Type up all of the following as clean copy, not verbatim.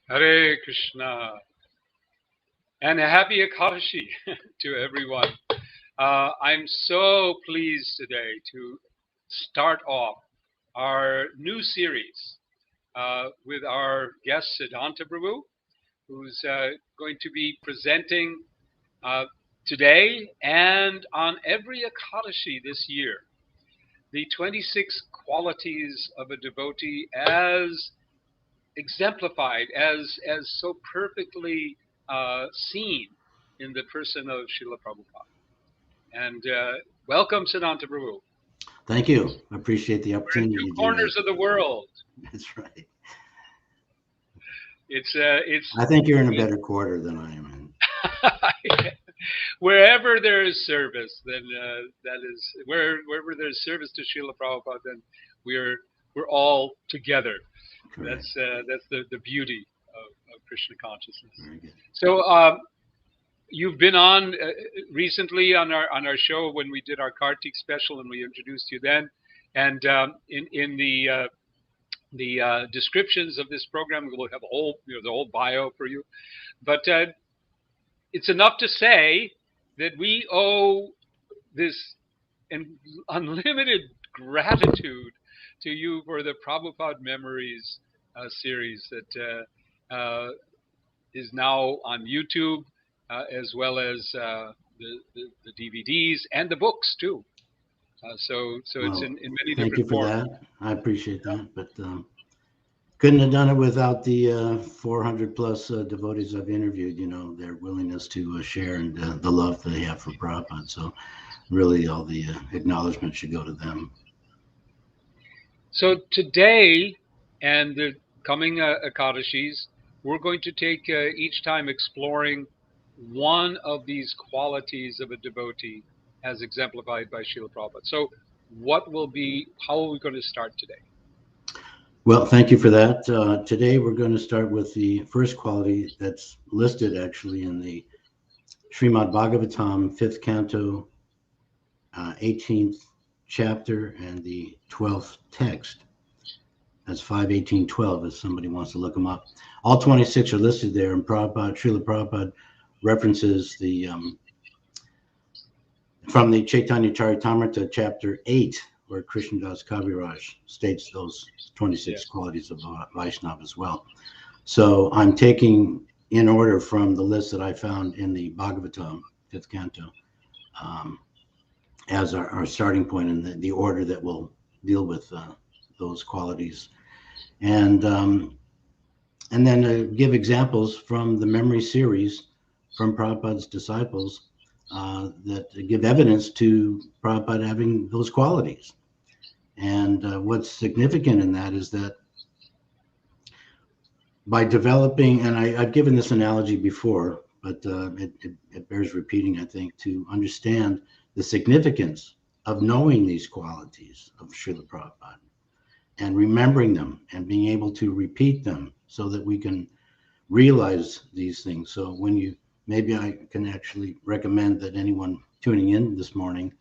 Hare Krishna, and a happy Ekadashi to everyone. I'm so pleased today to start off our new series with our guest Siddhanta Prabhu, who's going to be presenting today and on every Ekadashi this year the 26 qualities of a devotee as exemplified, as so perfectly seen in the person of Srila Prabhupada. And welcome, Siddhanta Prabhu. Thank you. I appreciate the opportunity. We're in two corners of the world. That's right. It's. I think you're in a better quarter than I am in. Wherever there is service, then that is wherever there's service to Srila Prabhupada, then we're all together. Correct. That's the beauty of Krishna consciousness. Very good. So you've been on recently on our show when we did our Kartik special, and we introduced you then. And in the descriptions of this program, we'll have the whole bio for you. But it's enough to say that we owe this unlimited gratitude to you for the Prabhupada Memories series that is now on YouTube, as well as the DVDs and the books too. So it's in many different forms. Thank you for that. I appreciate that. But couldn't have done it without the 400 plus devotees I've interviewed. You know, their willingness to share and the love they have for Prabhupada. So really, all the acknowledgement should go to them. So today and the coming Ekadashis, we're going to take each time exploring one of these qualities of a devotee as exemplified by Srila Prabhupada. So how are we going to start today? Well, thank you for that. Today we're going to start with the first quality that's listed actually in the Srimad Bhagavatam, 5th canto, 18th chapter, and the 12th text. That's 5:18:12 if somebody wants to look them up. All 26 are listed there, and Srila Prabhupada references the from the Chaitanya Charitamrita chapter 8, where Krishnadas Kaviraj states those 26 qualities of Vaishnava as well. So I'm taking in order from the list that I found in the Bhagavatam, 5th canto, as our starting point in the order that will deal with those qualities. And then give examples from the memory series from Prabhupada's disciples that give evidence to Prabhupada having those qualities. And what's significant in that is that by developing, and I've given this analogy before, but it bears repeating, I think, to understand the significance of knowing these qualities of Srila Prabhupada and remembering them and being able to repeat them so that we can realize these things. So maybe I can actually recommend that anyone tuning in this morning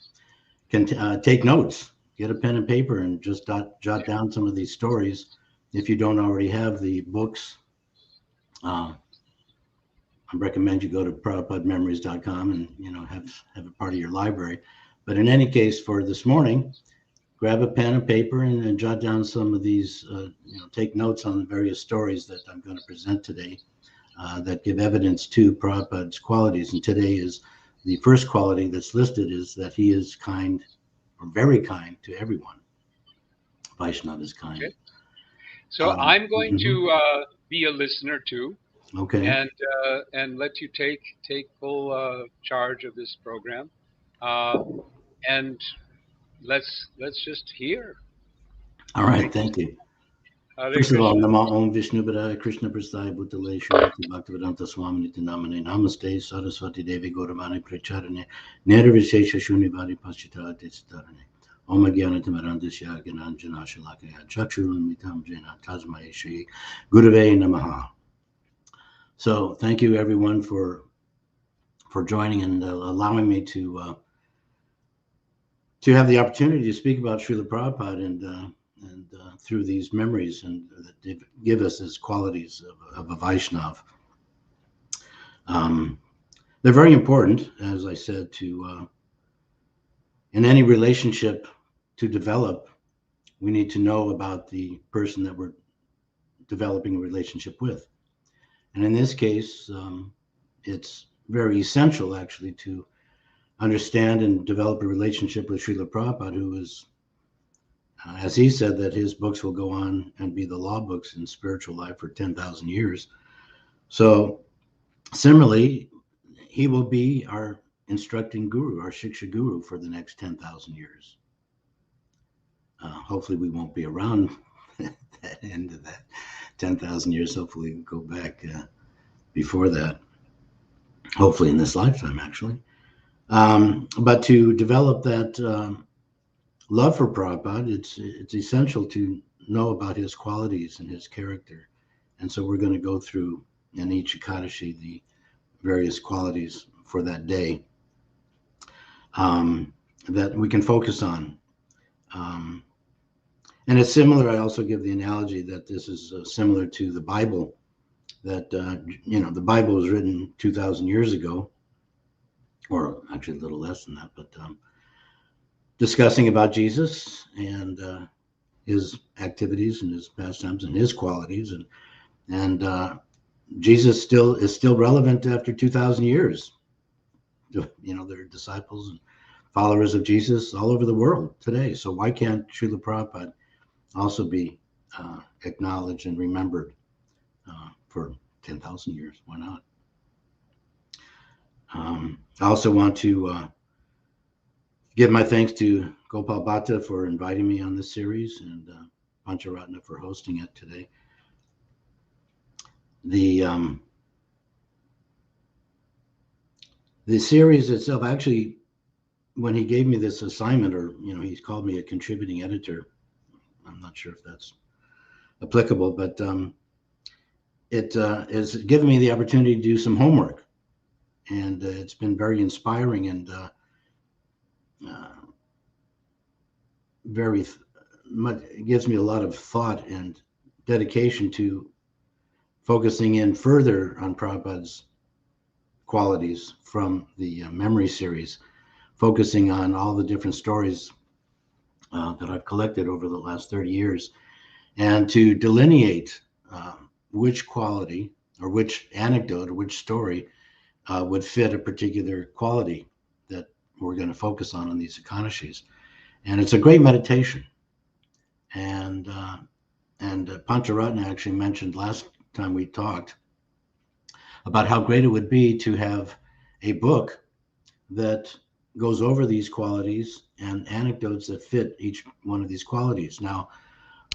can take notes, get a pen and paper, and just jot down some of these stories. If you don't already have the books, I recommend you go to prabhupadamemories.com and have it part of your library. But in any case, for this morning, grab a pen and paper and jot down some of these, take notes on the various stories that I'm going to present today that give evidence to Prabhupada's qualities. And today is the first quality that's listed is that he is kind, or very kind to everyone. Vaishnava is kind. Okay. So I'm going to be a listener too. Okay. And let you take full charge of this program, and let's just hear. All right. Thank you. Hare First of all, Krishna. Nama Om Vishnu Padaya Krishna Prasthaya Bhutale Srimati Bhaktivedanta Swami Niti Namane Namaste Saraswati Devi Gauravani Pracharane Nirvishesha Shunivadi Paschita Desitarane Om Jnana Tamarandasya Gyananjana Shalakaya Chakshurunmitam Jena Tasmai Shri Gurave Namaha. So thank you everyone for joining and allowing me to have the opportunity to speak about Srila Prabhupada and through these memories and that give us as qualities of a Vaishnava. They're very important, as I said, to in any relationship to develop, we need to know about the person that we're developing a relationship with. And in this case, it's very essential actually to understand and develop a relationship with Srila Prabhupada, who is, as he said, that his books will go on and be the law books in spiritual life for 10,000 years. So similarly, he will be our instructing guru, our Shiksha guru for the next 10,000 years. Hopefully we won't be around at that end of that 10,000 years. Hopefully we'll go back before that. Hopefully in this lifetime, actually. But to develop that love for Prabhupada, it's essential to know about his qualities and his character. And so we're going to go through in each Ekadashi the various qualities for that day that we can focus on. And it's similar, I also give the analogy that this is similar to the Bible, that, the Bible was written 2,000 years ago, or actually a little less than that, but discussing about Jesus and his activities and his pastimes and his qualities. And Jesus is still relevant after 2,000 years. There are disciples and followers of Jesus all over the world today. So why can't Srila Prabhupada also be acknowledged and remembered for 10,000 years? Why not? I also want to give my thanks to Gopal Bhatta for inviting me on this series and Pancharatna for hosting it today. The series itself, actually, when he gave me this assignment, or he's called me a contributing editor. I'm not sure if that's applicable, but it has given me the opportunity to do some homework, and it's been very inspiring and very much. It gives me a lot of thought and dedication to focusing in further on Prabhupada's qualities from the memory series, focusing on all the different stories that I've collected over the last 30 years, and to delineate which quality or which anecdote or which story would fit a particular quality that we're going to focus on these Ekadashis. And it's a great meditation. And Pancharatna actually mentioned last time we talked about how great it would be to have a book that goes over these qualities and anecdotes that fit each one of these qualities. Now,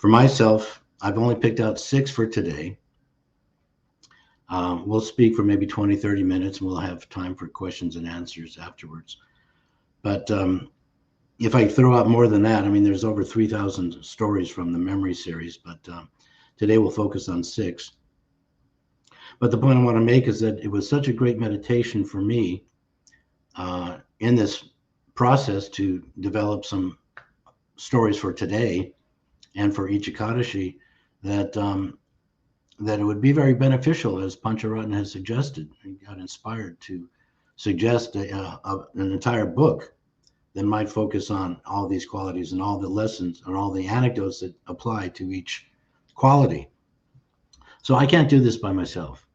for myself, I've only picked out 6 for today. We'll speak for maybe 20, 30 minutes, and we'll have time for questions and answers afterwards. But if I throw out more than that, there's over 3,000 stories from the memory series, but today we'll focus on 6. But the point I want to make is that it was such a great meditation for me in this process to develop some stories for today and for each Ekadashi that it would be very beneficial, as Pancharatna has suggested. He got inspired to suggest an entire book that might focus on all these qualities and all the lessons and all the anecdotes that apply to each quality. So I can't do this by myself.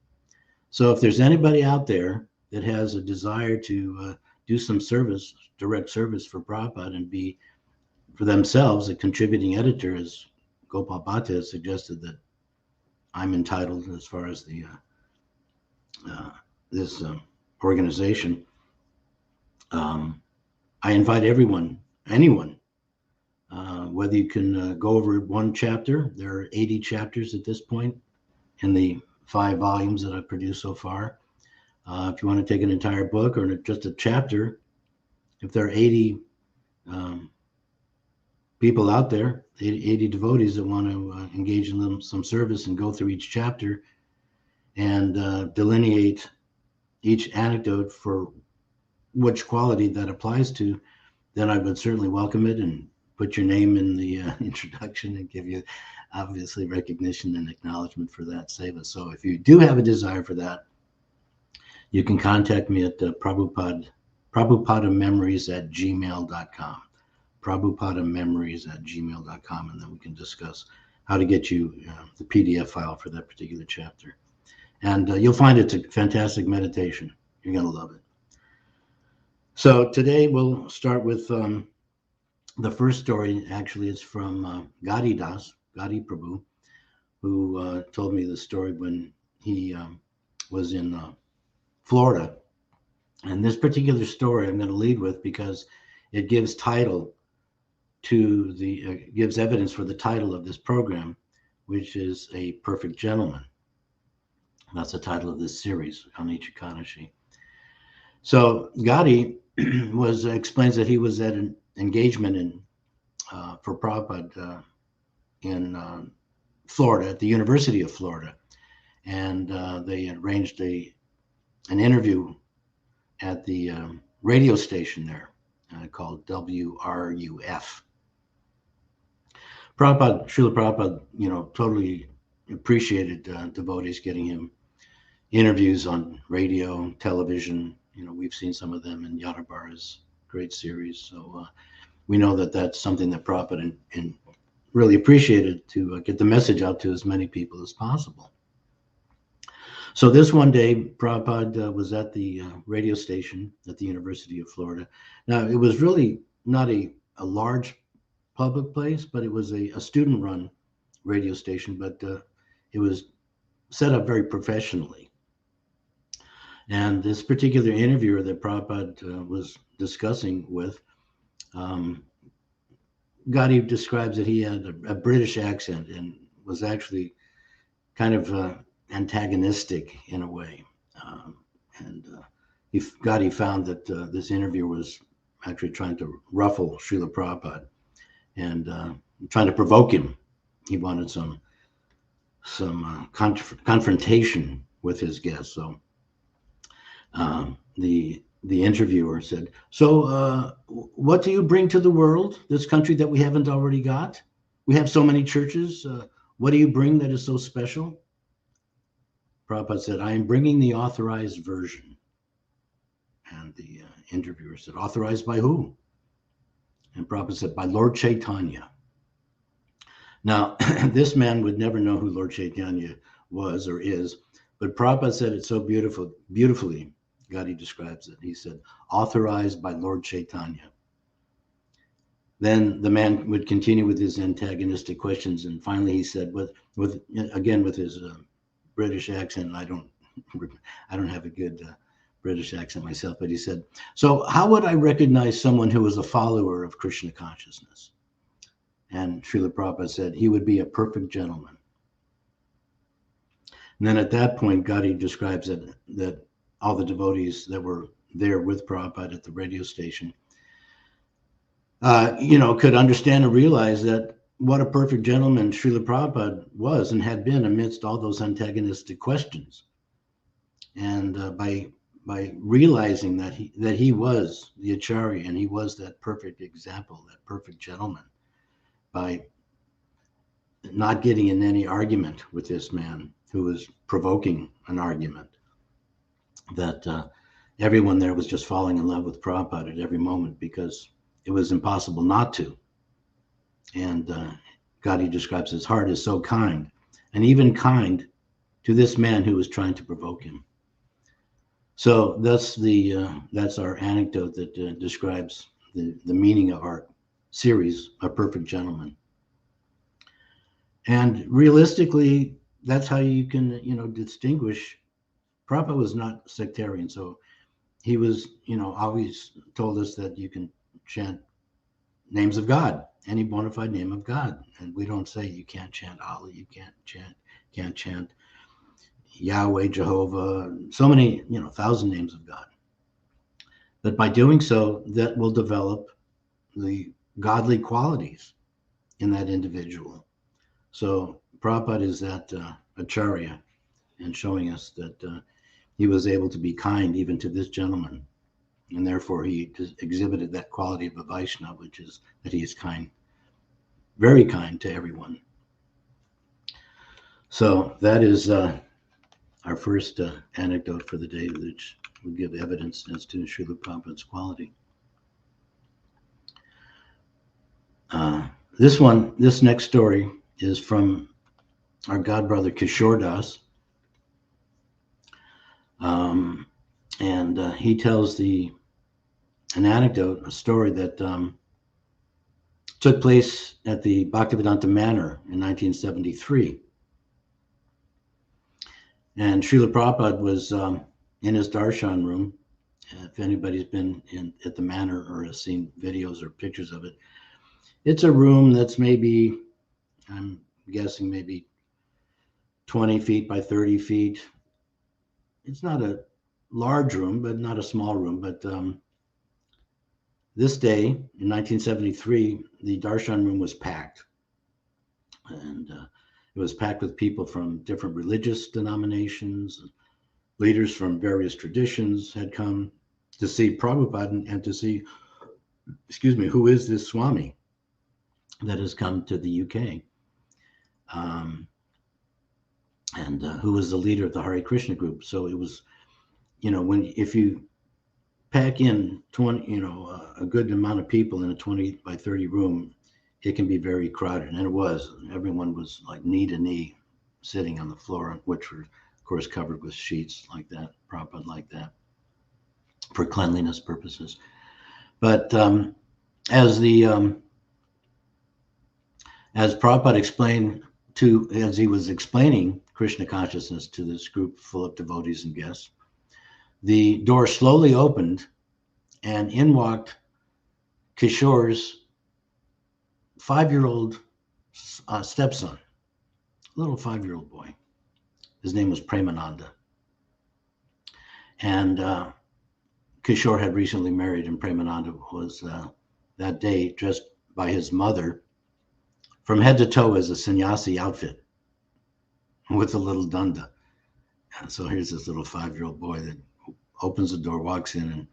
So if there's anybody out there that has a desire to do some service, direct service for Prabhupada, and be for themselves a contributing editor, as Gopal Bhatta has suggested that I'm entitled as far as the this organization, I invite anyone whether you can go over one chapter. There are 80 chapters at this point in the 5 volumes that I've produced so far. If you want to take an entire book or just a chapter, if there are 80 people out there, 80 devotees that want to engage in some service and go through each chapter and delineate each anecdote for which quality that applies to, then I would certainly welcome it and put your name in the introduction and give you obviously recognition and acknowledgement for that seva. So if you do have a desire for that, you can contact me at prabhupadamemories@gmail.com. prabhupadamemories@gmail.com, and then we can discuss how to get you the PDF file for that particular chapter. And you'll find it's a fantastic meditation. You're going to love it. So today we'll start with the first story. Actually, it's from Gadi Prabhu, who told me the story when he was in Florida. And this particular story I'm going to lead with because it gives title to the gives evidence for the title of this program, which is A Perfect Gentleman. That's the title of this series on each Ekadashi. So Gadi explains that he was at an engagement for Prabhupada in Florida, at the University of Florida, and they arranged an interview at the radio station there called WRUF. Srila Prabhupada, totally appreciated devotees getting him interviews on radio, television. We've seen some of them in Yadabara's great series. So we know that that's something that Prabhupada and really appreciated to get the message out to as many people as possible. So this one day, Prabhupada was at the radio station at the University of Florida. Now, it was really not a large public place, but it was a student-run radio station, but it was set up very professionally. And this particular interviewer that Prabhupada was discussing with, Gadi describes that he had a British accent and was actually kind of antagonistic in a way. Gadi found that this interviewer was actually trying to ruffle Srila Prabhupada and trying to provoke him. He wanted some confrontation with his guest. So the interviewer said, "So what do you bring to the world, this country that we haven't already got? We have so many churches. What do you bring that is so special?" Prabhupada said, "I am bringing the authorized version." And the interviewer said, "Authorized by who?" And Prabhupada said, "By Lord Chaitanya." Now, this man would never know who Lord Chaitanya was or is, but Prabhupada said it so beautifully. Gadi describes it. He said, "Authorized by Lord Chaitanya." Then the man would continue with his antagonistic questions, and finally he said, with his British accent, I don't have a good British accent myself, but he said, "So how would I recognize someone who is a follower of Krishna consciousness?" And Srila Prabhupada said, "He would be a perfect gentleman." And then at that point, Gadi describes that all the devotees that were there with Prabhupada at the radio station, could understand and realize that what a perfect gentleman Srila Prabhupada was and had been amidst all those antagonistic questions. And by realizing that he was the Acharya and he was that perfect example, that perfect gentleman, by not getting in any argument with this man who was provoking an argument, that everyone there was just falling in love with Prabhupada at every moment because it was impossible not to. And Gadi describes his heart is so kind, and even kind to this man who was trying to provoke him. So that's our anecdote that describes the meaning of our series, A Perfect Gentleman. And realistically, that's how you can, distinguish. Prabhupada was not sectarian, so he was, always told us that you can chant names of God, any bona fide name of God. And we don't say you can't chant Allah, you can't chant Yahweh, Jehovah, so many, 1,000 names of God. But by doing so, that will develop the godly qualities in that individual. So Prabhupada is that Acharya, and showing us that he was able to be kind even to this gentleman. And therefore he exhibited that quality of a Vaishnava, which is that he is kind, very kind to everyone. So that is our first anecdote for the day, which will give evidence as to Srila Prabhupada's quality. This next story is from our god brother Kishore Das. And he tells an anecdote, a story that took place at the Bhaktivedanta Manor in 1973. And Srila Prabhupada was in his darshan room. If anybody's been at the manor or has seen videos or pictures of it, it's a room that's maybe, I'm guessing, maybe 20 feet by 30 feet. It's not a large room, but not a small room. But this day in 1973, the darshan room was packed. And it was packed with people from different religious denominations. Leaders from various traditions had come to see Prabhupada and to see, who is this Swami that has come to the UK, and who was the leader of the Hare Krishna group. So it was, if you pack in 20, a good amount of people in a 20 by 30 room, it can be very crowded. And it was. Everyone was like knee to knee sitting on the floor, which were, of course, covered with sheets like that, Prabhupada like that, for cleanliness purposes. But as Prabhupada explained as he was explaining Krishna consciousness to this group full of devotees and guests, the door slowly opened and in walked Kishore's 5-year-old stepson, little 5-year-old boy. His name was Premananda. And Kishore had recently married, and Premananda was that day dressed by his mother from head to toe as a sannyasi outfit with a little danda. And so here's this little 5-year-old boy that opens the door, walks in,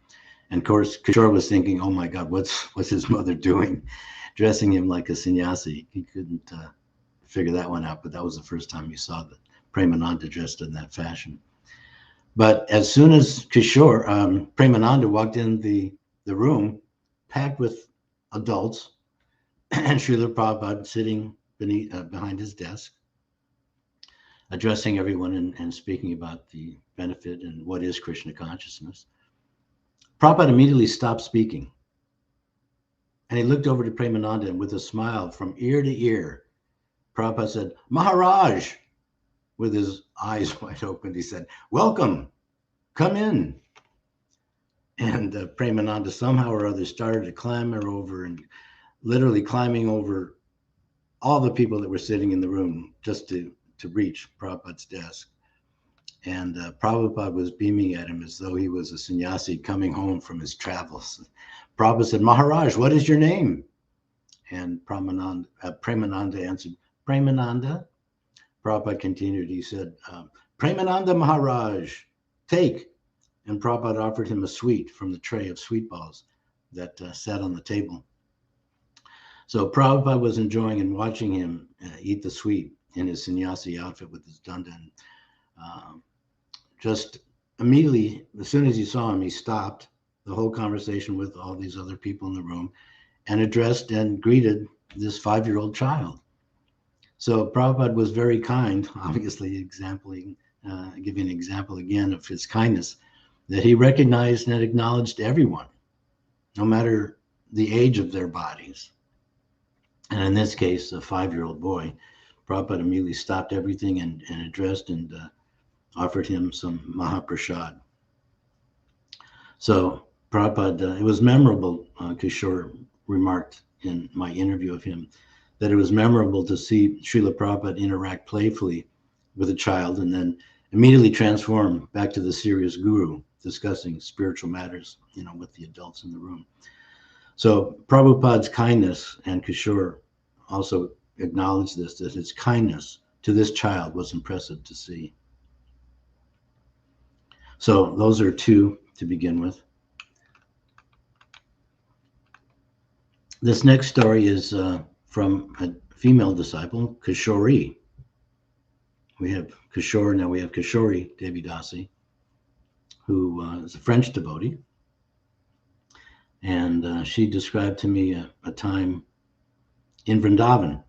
and of course Kishore was thinking, oh my God, what's his mother doing, dressing him like a sannyasi? He couldn't figure that one out, but that was the first time he saw the Premananda dressed in that fashion. But as soon as Kishore, Premananda walked in the room, packed with adults, and Srila Prabhupada sitting behind his desk, addressing everyone and speaking about the benefit and what is Krishna consciousness. Prabhupada immediately stopped speaking. And he looked over to Premananda, and with a smile from ear to ear, Prabhupada said, Maharaj, with his eyes wide open, he said, welcome, come in. And Premananda somehow or other started to clamber over, and literally climbing over all the people that were sitting in the room just to reach Prabhupada's desk. And Prabhupada was beaming at him as though he was a sannyasi coming home from his travels. Prabhupada said, Maharaj, what is your name? And Premananda answered, Premananda. Prabhupada continued, he said, Premananda Maharaj, take. And Prabhupada offered him a sweet from the tray of sweet balls that sat on the table. So Prabhupada was enjoying and watching him eat the sweet in his sannyasi outfit with his danda. Just immediately, as soon as he saw him, he stopped the whole conversation with all these other people in the room and addressed and greeted this 5-year-old child. So Prabhupada was very kind, obviously giving an example again of his kindness, that he recognized and acknowledged everyone, no matter the age of their bodies. And in this case, a 5-year-old boy, Prabhupada immediately stopped everything and addressed and offered him some Mahaprasad. So Prabhupada, it was memorable, Kishore remarked in my interview of him that it was memorable to see Srila Prabhupada interact playfully with a child and then immediately transform back to the serious guru discussing spiritual matters, with the adults in the room. So Prabhupada's kindness, and Kishore also acknowledged this, that his kindness to this child was impressive to see. So those are two to begin with. This next story is from a female disciple, Kishori. We have Kishore, now we have Kishori Devi Dasi, who is a French devotee. And she described to me a time in Vrindavan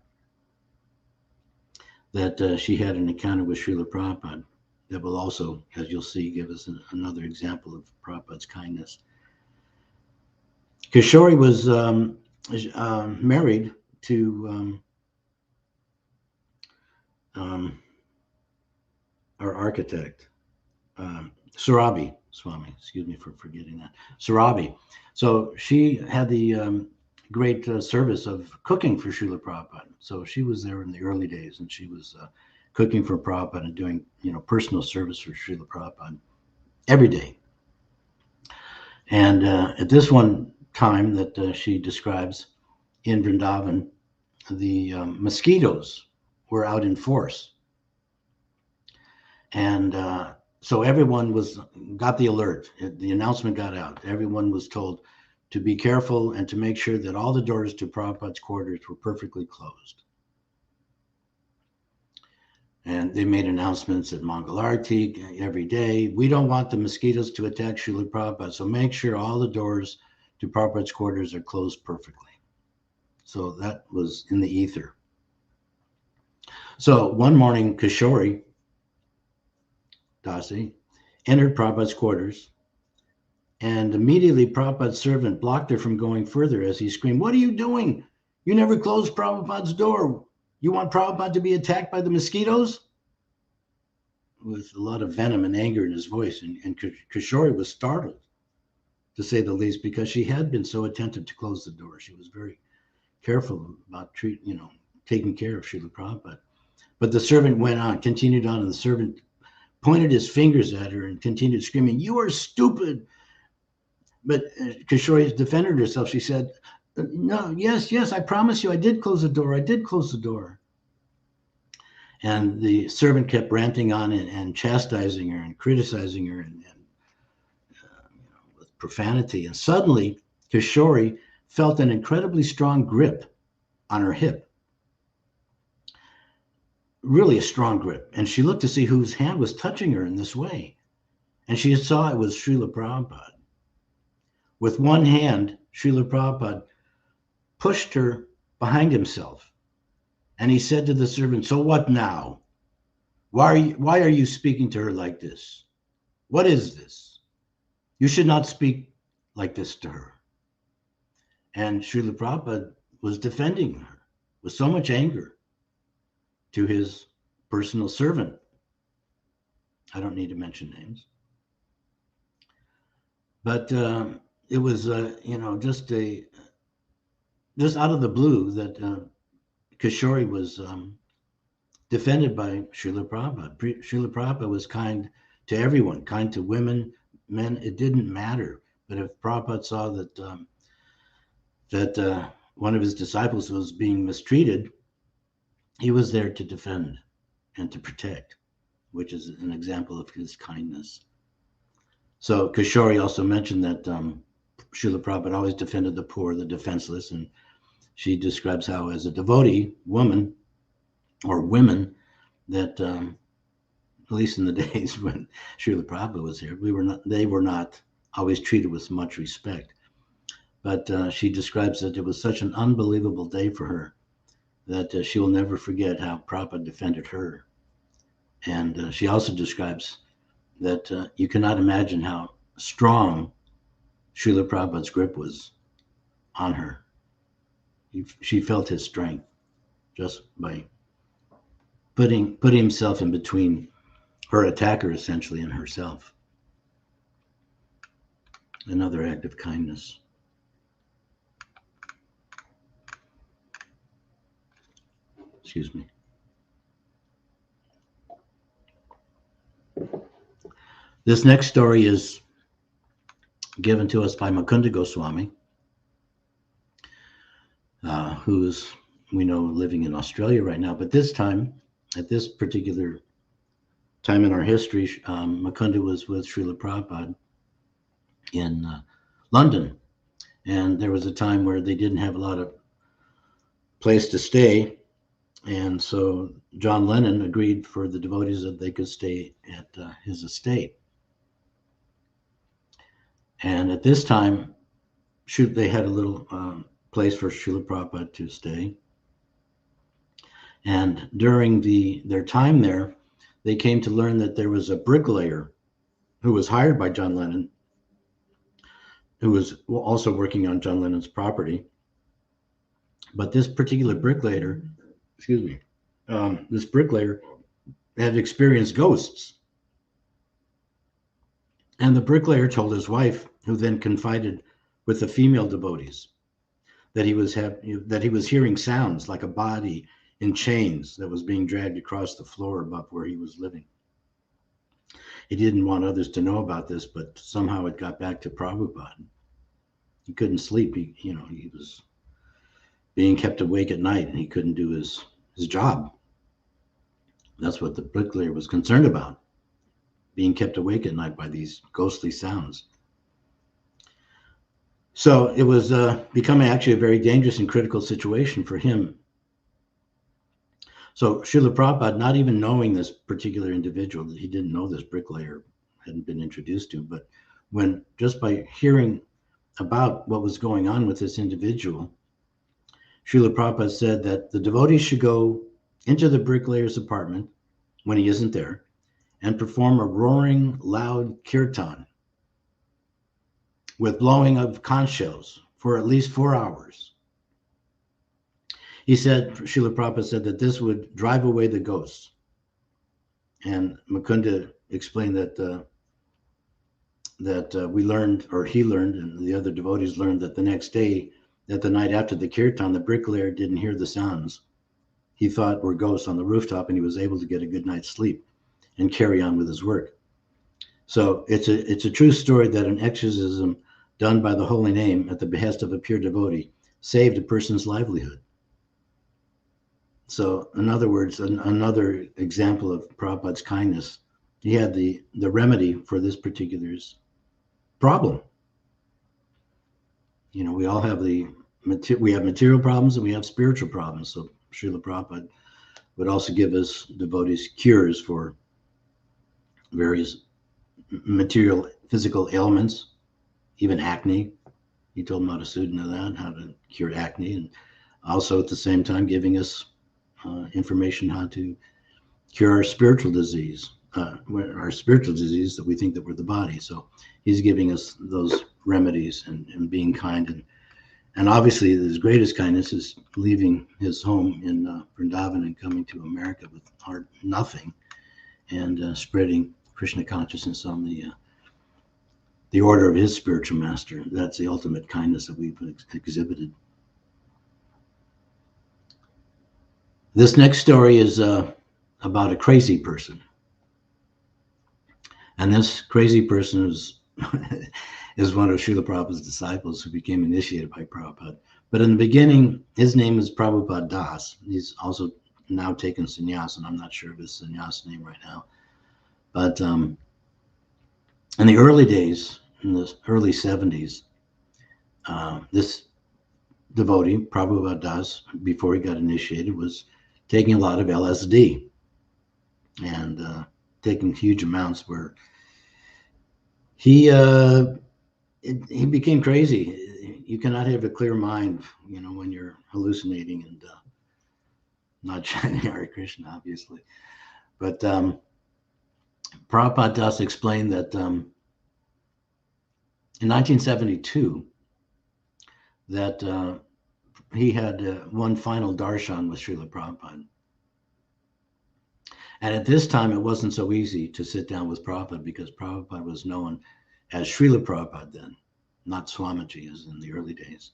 that she had an encounter with Srila Prabhupada that will also, as you'll see, give us another example of Prabhupada's kindness. Kishori was married to our architect, Surabi Swami, excuse me for forgetting that, Surabi. So she had the great service of cooking for Srila Prabhupada. So she was there in the early days, and she was cooking for Prabhupada and doing, personal service for Srila Prabhupada every day. And at this one time that she describes in Vrindavan, the mosquitoes were out in force. And so everyone got the alert. The announcement got out. Everyone was told to be careful and to make sure that all the doors to Prabhupada's quarters were perfectly closed. And they made announcements at Mangalarti every day. We don't want the mosquitoes to attack Srila Prabhupada, so make sure all the doors to Prabhupada's quarters are closed perfectly. So that was in the ether. So one morning, Kishori Dasi entered Prabhupada's quarters, and immediately Prabhupada's servant blocked her from going further as he screamed, "What are you doing? You never closed Prabhupada's door. You want Prabhupada to be attacked by the mosquitoes?" With a lot of venom and anger in his voice. And Kishori was startled, to say the least, because she had been so attentive to close the door. She was very careful about taking care of Srila Prabhupada. But the servant continued on, and the servant pointed his fingers at her and continued screaming, "You are stupid." But Kishori defended herself. She said, "No, yes, I promise you, I did close the door. I did close the door." And the servant kept ranting on and chastising her and criticizing her and with profanity. And suddenly, Kishori felt an incredibly strong grip on her hip. Really a strong grip. And she looked to see whose hand was touching her in this way. And she saw it was Srila Prabhupada. With one hand, Srila Prabhupada pushed her behind himself. And he said to the servant, "So what now? Why are you speaking to her like this? What is this? You should not speak like this to her." And Srila Prabhupada was defending her with so much anger to his personal servant. I don't need to mention names. But it was, just out of the blue that Kishori was defended by Srila Prabhupada. Srila Prabhupada was kind to everyone, kind to women, men. It didn't matter. But if Prabhupada saw that one of his disciples was being mistreated, he was there to defend and to protect, which is an example of his kindness. So Kishori also mentioned that Srila Prabhupada always defended the poor, the defenseless, and she describes how, as a devotee woman or women, that at least in the days when Srila Prabhupada was here, they were not always treated with much respect. But she describes that it was such an unbelievable day for her that she will never forget how Prabhupada defended her. And she also describes that you cannot imagine how strong Srila Prabhupada's grip was on her. She felt his strength just by putting himself in between her attacker, essentially, and herself. Another act of kindness. Excuse me. This next story is given to us by Mukunda Goswami, who's, we know, living in Australia right now. But this time, at this particular time in our history, Mukunda was with Srila Prabhupada in London. And there was a time where they didn't have a lot of place to stay. And so John Lennon agreed for the devotees that they could stay at his estate. And at this time, they had a little place for Srila Prabhupada to stay. And during their time there, they came to learn that there was a bricklayer who was hired by John Lennon, who was also working on John Lennon's property. But this particular bricklayer, this bricklayer had experienced ghosts. And the bricklayer told his wife, who then confided with the female devotees, that he was hearing sounds like a body in chains that was being dragged across the floor above where he was living. He didn't want others to know about this, but somehow it got back to Prabhupada. He couldn't sleep. He was being kept awake at night, and he couldn't do his job. That's what the bricklayer was concerned about, being kept awake at night by these ghostly sounds. So it was becoming actually a very dangerous and critical situation for him. So Srila Prabhupada, not even knowing this particular individual, he didn't know this bricklayer, hadn't been introduced to, but just by hearing about what was going on with this individual, Srila Prabhupada said that the devotees should go into the bricklayer's apartment when he isn't there and perform a roaring, loud kirtan with blowing of conch shells for at least 4 hours. He said, Srila Prabhupada said that this would drive away the ghosts. And Mukunda explained that we learned, or he learned, and the other devotees learned, that the next day, that the night after the kirtan, the bricklayer didn't hear the sounds he thought were ghosts on the rooftop, and he was able to get a good night's sleep and carry on with his work. So it's a true story that an exorcism done by the holy name at the behest of a pure devotee saved a person's livelihood. So in other words, another example of Prabhupada's kindness, he had the remedy for this particular problem. We all have we have material problems and we have spiritual problems. So Srila Prabhupada would also give us devotees cures for various material, physical ailments, even acne. He told Madhusudana that, how to cure acne, and also at the same time giving us information how to cure our spiritual disease, that we think that we're the body. So he's giving us those remedies and being kind. And obviously his greatest kindness is leaving his home in Vrindavan and coming to America with nothing and spreading Krishna consciousness on the order of his spiritual master. That's the ultimate kindness that we've exhibited. This next story is about a crazy person. And this crazy person is one of Srila Prabhupada's disciples who became initiated by Prabhupada. But in the beginning, his name is Prabhupada Das. He's also now taken sannyas, and I'm not sure of his sannyas name right now. But in the early days, in the early 70s, this devotee, Prabhupada Das, before he got initiated, was taking a lot of LSD and taking huge amounts, where he became crazy. You cannot have a clear mind, when you're hallucinating and not chanting Hare Krishna, obviously. But Prabhupada Das explained that in 1972, that he had one final darshan with Srila Prabhupada. And at this time, it wasn't so easy to sit down with Prabhupada, because Prabhupada was known as Srila Prabhupada then, not Swamiji as in the early days.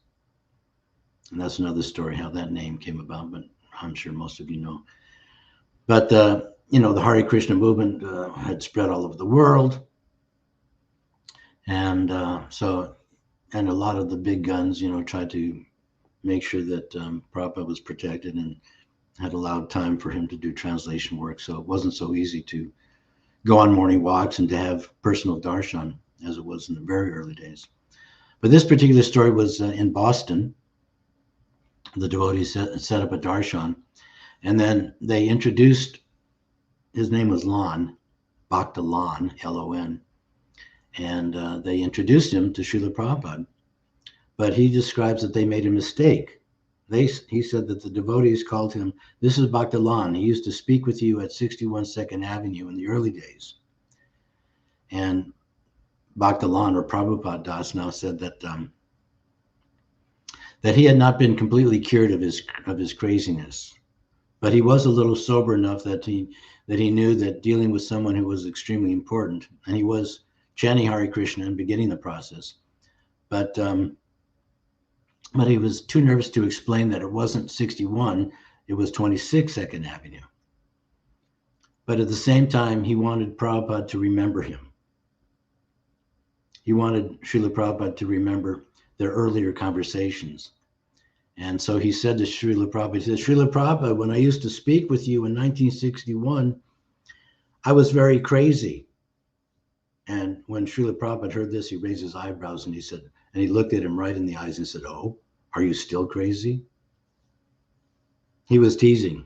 And that's another story how that name came about. But I'm sure most of you know. But, you know, the Hare Krishna movement had spread all over the world. And and a lot of the big guns, you know, tried to make sure that Prabhupada was protected and had allowed time for him to do translation work. So it wasn't so easy to go on morning walks and to have personal darshan as it was in the very early days. But this particular story was in Boston. The devotees set up a darshan, and then they introduced, his name was Lon, Bhakta Lon, Lon, and they introduced him to Srila Prabhupada. But he describes that they made a mistake. He said that the devotees called him, this is Bhakta Lon. He used to speak with you at 61 2nd Avenue in the early days. And Bhakta Lon, or Prabhupada Das, now said that that he had not been completely cured of his craziness, but he was a little sober enough that he knew that dealing with someone who was extremely important, and he was chanting Hare Krishna and beginning the process, but he was too nervous to explain that it wasn't 61, it was 26 2nd Avenue. But at the same time, he wanted Prabhupada to remember him. He wanted Srila Prabhupada to remember their earlier conversations. And so he said to Srila Prabhupada, he said, Srila Prabhupada, when I used to speak with you in 1961, I was very crazy. And when Srila Prabhupada heard this, he raised his eyebrows and he said, and he looked at him right in the eyes and said, oh, are you still crazy? He was teasing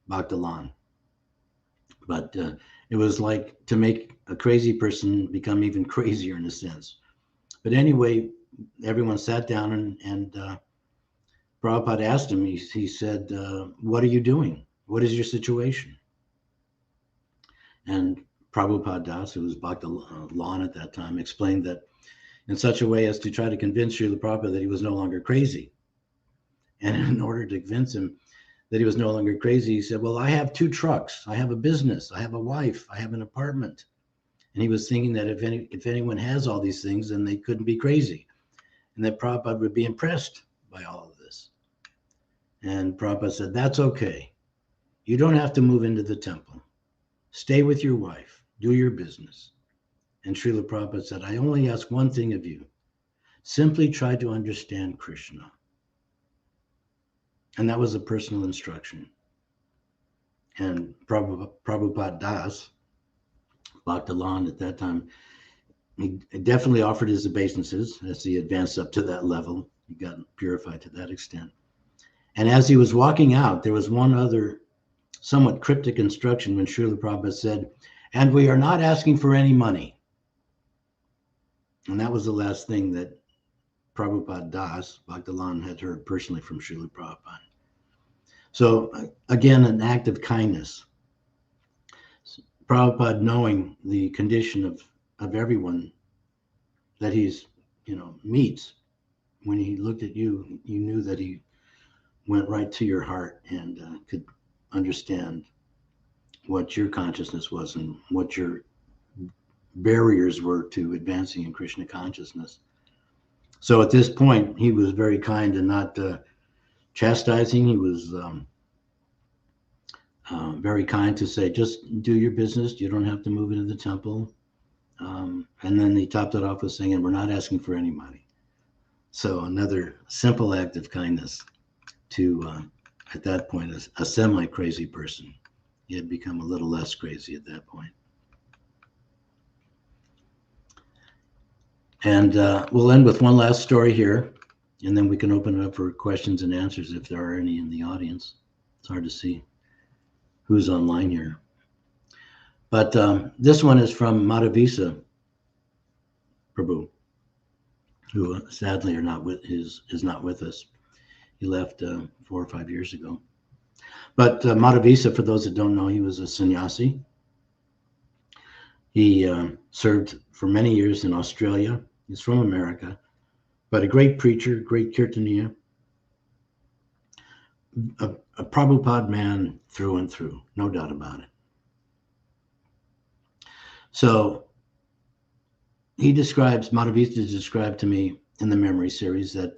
Bhakta Lon. But it was like to make a crazy person become even crazier in a sense. But anyway, everyone sat down and Prabhupada asked him, he said, what are you doing? What is your situation? And Prabhupada Das, who was Bhakta Lon at that time, explained that in such a way as to try to convince Srila Prabhupada that he was no longer crazy. And in order to convince him that he was no longer crazy, he said, well, I have 2 trucks. I have a business. I have a wife. I have an apartment. And he was thinking that if anyone has all these things, then they couldn't be crazy. And that Prabhupada would be impressed by all of this. And Prabhupada said, that's okay. You don't have to move into the temple. Stay with your wife. Do your business. And Srila Prabhupada said, I only ask one thing of you. Simply try to understand Krishna. And that was a personal instruction. And Prabhupada Das, Bhakta Lon at that time, he definitely offered his obeisances as he advanced up to that level. He got purified to that extent. And as he was walking out, there was one other somewhat cryptic instruction when Srila Prabhupada said, and we are not asking for any money. And that was the last thing that Prabhupada Das, Bhakta Lon, had heard personally from Srila Prabhupada. So again, an act of kindness. Prabhupada, knowing the condition of everyone that he's, meets, when he looked at you, you knew that he went right to your heart and could understand what your consciousness was and what your barriers were to advancing in Krishna consciousness. So at this point, he was very kind and not chastising. He was very kind to say, just do your business. You don't have to move into the temple. And then he topped it off with saying, and we're not asking for any money. So another simple act of kindness to, at that point, a semi-crazy person. He had become a little less crazy at that point. And we'll end with one last story here, and then we can open it up for questions and answers if there are any in the audience. It's hard to see who's online here. But this one is from Madhavisa Prabhu, who sadly is not with us. He left 4 or 5 years ago. But Madhavisa, for those that don't know, he was a sannyasi. He served for many years in Australia. He's from America, but a great preacher, great kirtaniya, a Prabhupada man through and through, no doubt about it. So Madhavisa described to me in the memory series that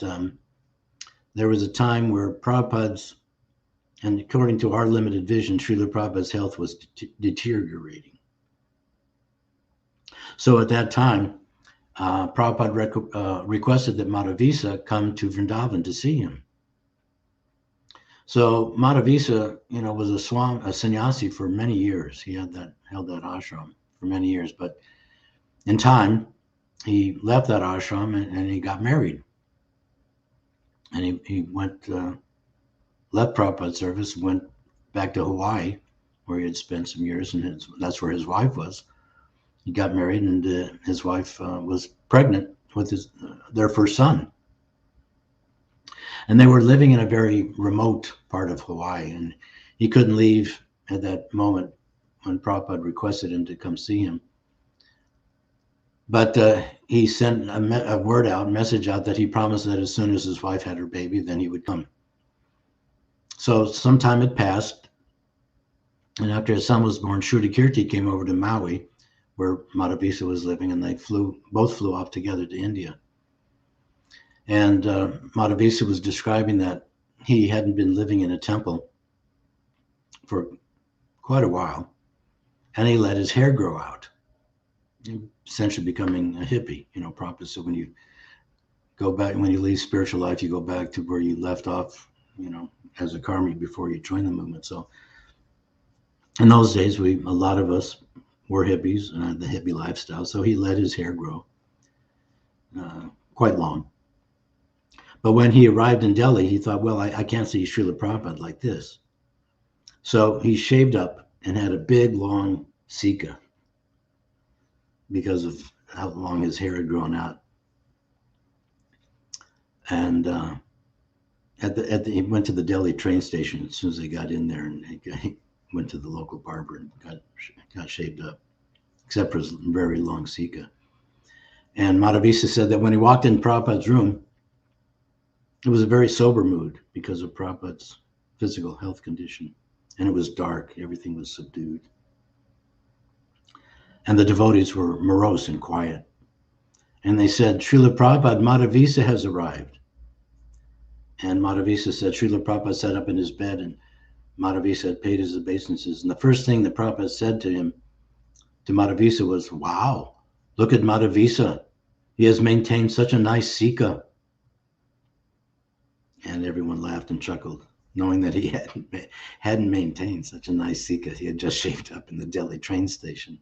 there was a time where Prabhupada's And according to our limited vision, Srila Prabhupada's health was deteriorating. So at that time, Prabhupada requested that Madhavisa come to Vrindavan to see him. So Madhavisa, was a sannyasi for many years. He held that ashram for many years, but in time, he left that ashram and he got married. And he went, left Prabhupada's service, went back to Hawaii, where he had spent some years, and that's where his wife was. He got married, and his wife was pregnant with their first son. And they were living in a very remote part of Hawaii, and he couldn't leave at that moment when Prabhupada requested him to come see him. But he sent a message out that he promised that as soon as his wife had her baby, then he would come. So some time had passed, and after his son was born, Shrudakirti came over to Maui, where Madhavisa was living, and they both flew off together to India. And Madhavisa was describing that he hadn't been living in a temple for quite a while, and he let his hair grow out, essentially becoming a hippie. Prabhupada said when you go back, when you leave spiritual life, you go back to where you left off, as a karmi before you join the movement. So in those days, a lot of us were hippies and had the hippie lifestyle. So he let his hair grow quite long. But when he arrived in Delhi, he thought, well, I can't see Srila Prabhupada like this. So he shaved up and had a big, long sika because of how long his hair had grown out. And he went to the Delhi train station as soon as they got in there, and he went to the local barber and got shaved up, except for his very long sika. And Madhavisa said that when he walked in Prabhupada's room, it was a very sober mood because of Prabhupada's physical health condition. And it was dark. Everything was subdued. And the devotees were morose and quiet. And they said, Srila Prabhupada, Madhavisa has arrived. And Madhavisa said, Srila Prabhupada sat up in his bed, and Madhavisa had paid his obeisances. And the first thing that Prabhupada said to Madhavisa was, wow, look at Madhavisa. He has maintained such a nice sika. And everyone laughed and chuckled, knowing that he hadn't maintained such a nice sika. He had just shaved up in the Delhi train station.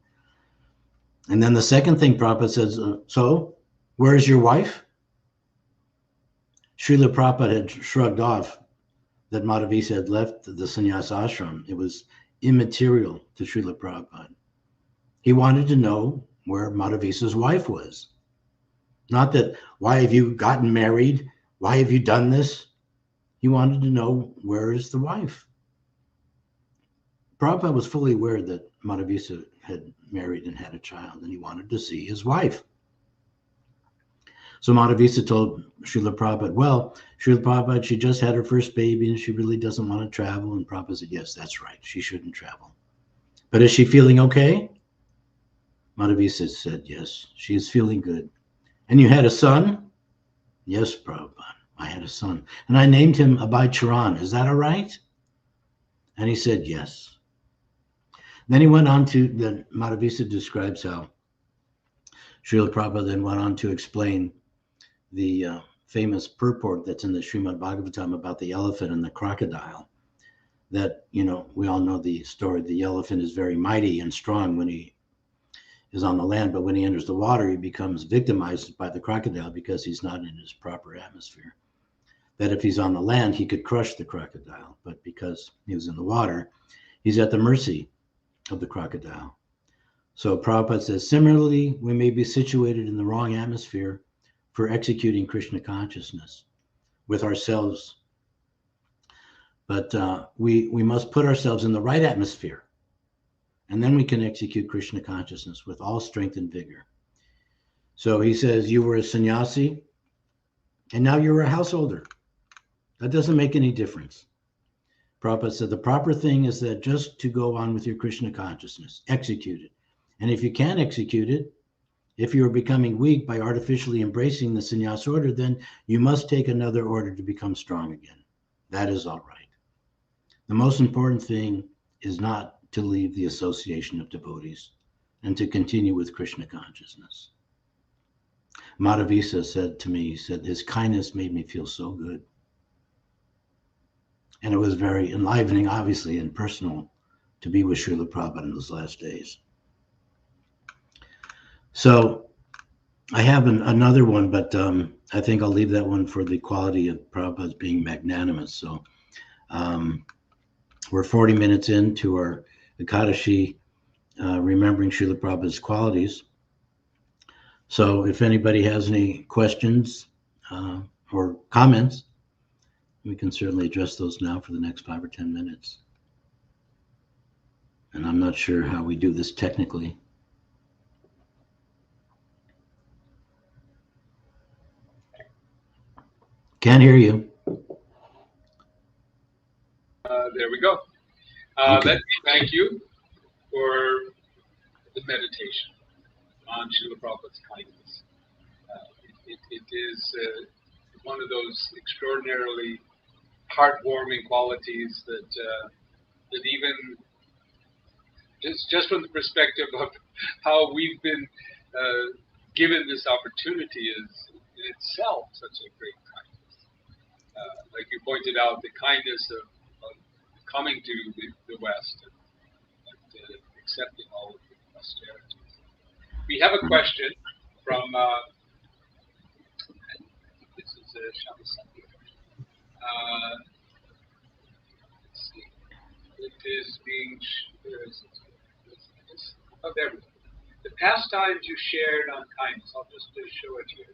And then the second thing Prabhupada says, so where's your wife? Srila Prabhupada had shrugged off that Madhavisa had left the sannyas ashram. It was immaterial to Srila Prabhupada. He wanted to know where Madhavisa's wife was. Not that, why have you gotten married? Why have you done this? He wanted to know, where is the wife? Prabhupada was fully aware that Madhavisa had married and had a child, and he wanted to see his wife. So Madhavisa told Srila Prabhupada, well, Srila Prabhupada, she just had her first baby and she really doesn't want to travel. And Prabhupada said, yes, that's right. She shouldn't travel. But is she feeling okay? Madhavisa said, yes, she is feeling good. And you had a son? Yes, Prabhupada, I had a son. And I named him Abhay Charan. Is that all right? And he said, yes. Then he went on to, then Madhavisa describes how Srila Prabhupada then went on to explain the famous purport that's in the Srimad Bhagavatam about the elephant and the crocodile. That, we all know the story. The elephant is very mighty and strong when he is on the land, but when he enters the water, he becomes victimized by the crocodile because he's not in his proper atmosphere. That if he's on the land, he could crush the crocodile, but because he was in the water, he's at the mercy of the crocodile. So Prabhupada says, similarly, we may be situated in the wrong atmosphere for executing Krishna consciousness with ourselves. But we must put ourselves in the right atmosphere, and then we can execute Krishna consciousness with all strength and vigor. So he says, you were a sannyasi, and now you're a householder. That doesn't make any difference. Prabhupada said, the proper thing is that just to go on with your Krishna consciousness, execute it. And if you can't execute it, if you are becoming weak by artificially embracing the sannyas order, then you must take another order to become strong again. That is all right. The most important thing is not to leave the association of devotees and to continue with Krishna consciousness. Madhavisa said to me, he said, his kindness made me feel so good. And it was very enlivening, obviously, and personal to be with Srila Prabhupada in those last days. So I have another one, but I think I'll leave that one for the quality of Prabhupada's being magnanimous. So we're 40 minutes into our Ekadashi, remembering Srila Prabhupada's qualities. So if anybody has any questions or comments, we can certainly address those now for the next 5 or 10 minutes. And I'm not sure how we do this technically. Can't hear you. There we go. Okay. Let me thank you for the meditation on Srila Prabhupada's kindness. It is one of those extraordinarily heartwarming qualities that even just from the perspective of how we've been given this opportunity is in itself such a great kindness. Like you pointed out, the kindness of coming to the West and accepting all of the austerities. We have a question from, this is a Shamasaki question. Let's see. It is being, oh, there we go. The pastimes you shared on kindness, I'll just show it here,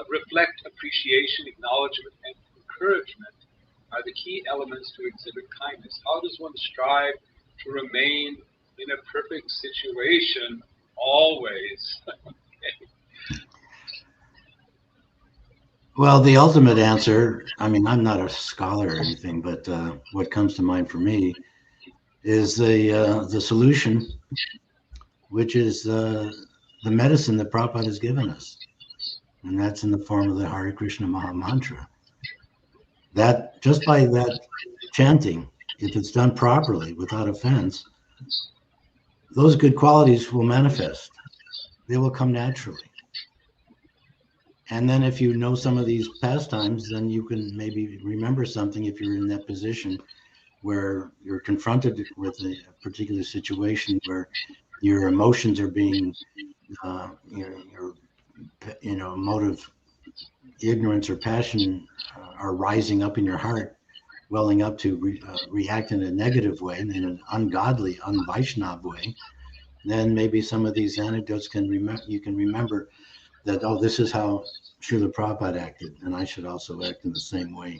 reflect appreciation, acknowledgement, and encouragement are the key elements to exhibit kindness. How does one strive to remain in a perfect situation always? Okay. Well, the ultimate answer, I mean, I'm not a scholar or anything, but what comes to mind for me is the solution, which is the medicine that Prabhupada has given us. And that's in the form of the Hare Krishna Maha Mantra. That just by that chanting, if it's done properly, without offense, those good qualities will manifest. They will come naturally. And then if you know some of these pastimes, then you can maybe remember something if you're in that position where you're confronted with a particular situation where your emotions are being, your motive, ignorance or passion are rising up in your heart, welling up to react in a negative way, in an ungodly, un-Vaishnava way. Then maybe some of these anecdotes you can remember that, oh, this is how Srila Prabhupada acted, and I should also act in the same way.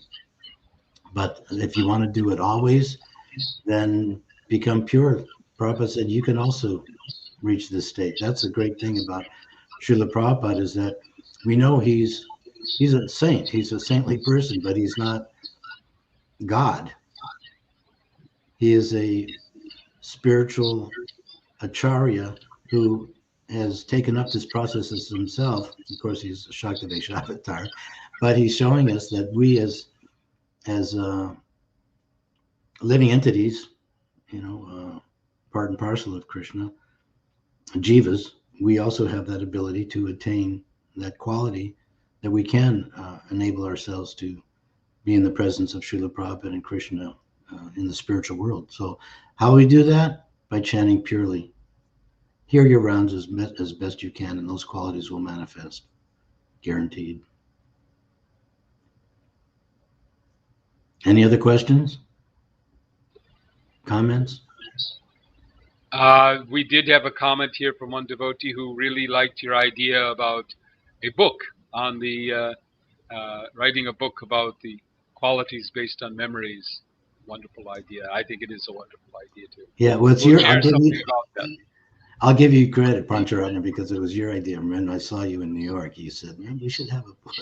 But if you want to do it always, then become pure. Prabhupada said you can also reach this state. That's the great thing about Srila Prabhupada, is that we know he's a saint. He's a saintly person, but he's not God. He is a spiritual Acharya who has taken up this process as himself. Of course, he's a Shakti avatar, but he's showing us that we as living entities, part and parcel of Krishna, jivas, we also have that ability to attain that quality, that we can enable ourselves to be in the presence of Srila Prabhupada and Krishna in the spiritual world. So how we do that? By chanting purely. Hear your rounds as best you can, and those qualities will manifest, guaranteed. Any other questions? Comments? We did have a comment here from one devotee who really liked your idea about a book on the writing a book about the qualities based on memories. Wonderful idea. I think it is a wonderful idea too. Yeah, well, it's we'll share something about that. I'll give you credit, Pancharatna, because it was your idea. When I saw you in New York, you said, "Man, we should have a book."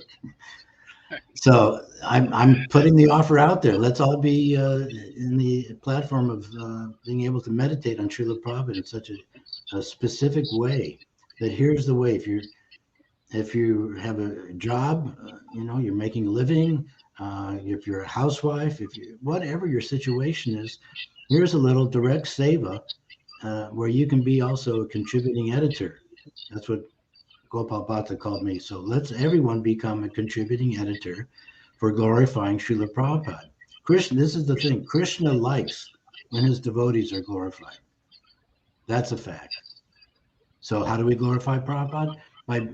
So I'm putting the offer out there. Let's all be in the platform of being able to meditate on Srila Prabhupada in such a specific way. That here's the way. If you have a job, you're making a living, if you're a housewife, whatever your situation is, here's a little direct seva where you can be also a contributing editor. That's what Gopal Bhatta called me. So let's everyone become a contributing editor for glorifying Srila Prabhupada. Krishna, this is the thing, Krishna likes when his devotees are glorified. That's a fact. So how do we glorify Prabhupada? By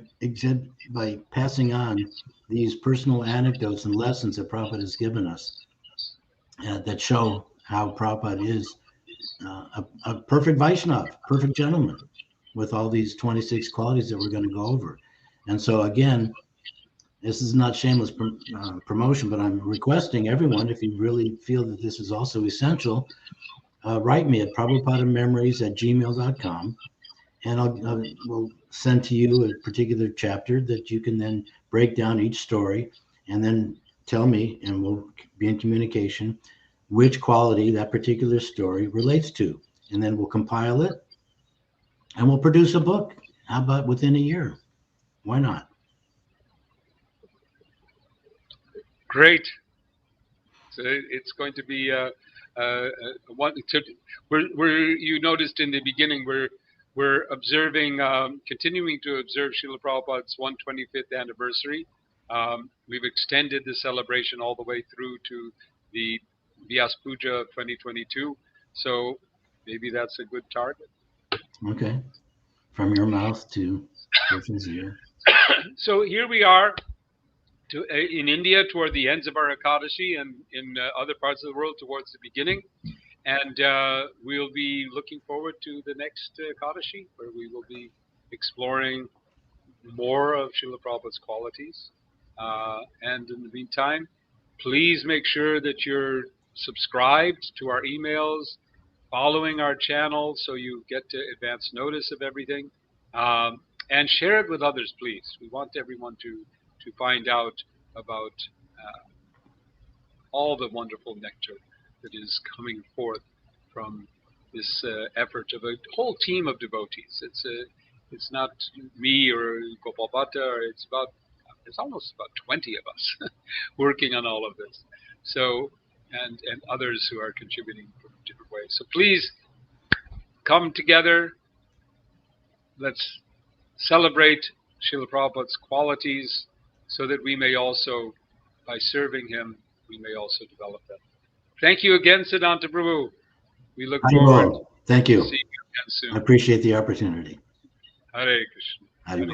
passing on these personal anecdotes and lessons that Prabhupada has given us that show how Prabhupada is a perfect Vaishnava, perfect gentleman, with all these 26 qualities that we're going to go over. And so again, this is not shameless promotion, but I'm requesting everyone, if you really feel that this is also essential, write me at prabhupadamemories@gmail.com, and we'll send to you a particular chapter that you can then break down each story and then tell me, and we'll be in communication, which quality that particular story relates to. And then we'll compile it and we'll produce a book. How about within a year? Why not? Great. So it's going to be one. You noticed in the beginning we're observing, continuing to observe Srila Prabhupada's 125th anniversary. We've extended the celebration all the way through to the Vyas Puja of 2022. So maybe that's a good target. Okay. From your mouth to person's ear. So here we are in India toward the ends of our Ekadashi, and in other parts of the world towards the beginning. And we'll be looking forward to the next Ekadashi, where we will be exploring more of Srila Prabhupada's qualities. And in the meantime, please make sure that you're subscribed to our emails, following our channel so you get to advance notice of everything, and share it with others, please. We want everyone to find out about all the wonderful nectar that is coming forth from this effort of a whole team of devotees. It's not me or Gopal Bhatta, it's almost about 20 of us working on all of this. So, and others who are contributing from different ways. So please come together. Let's celebrate Srila Prabhupada's qualities so that we may also, by serving him, we may also develop them. Thank you again, Siddhanta Prabhu. We look forward Thank you. to seeing you again soon. I appreciate the opportunity. Hare Krishna. Hare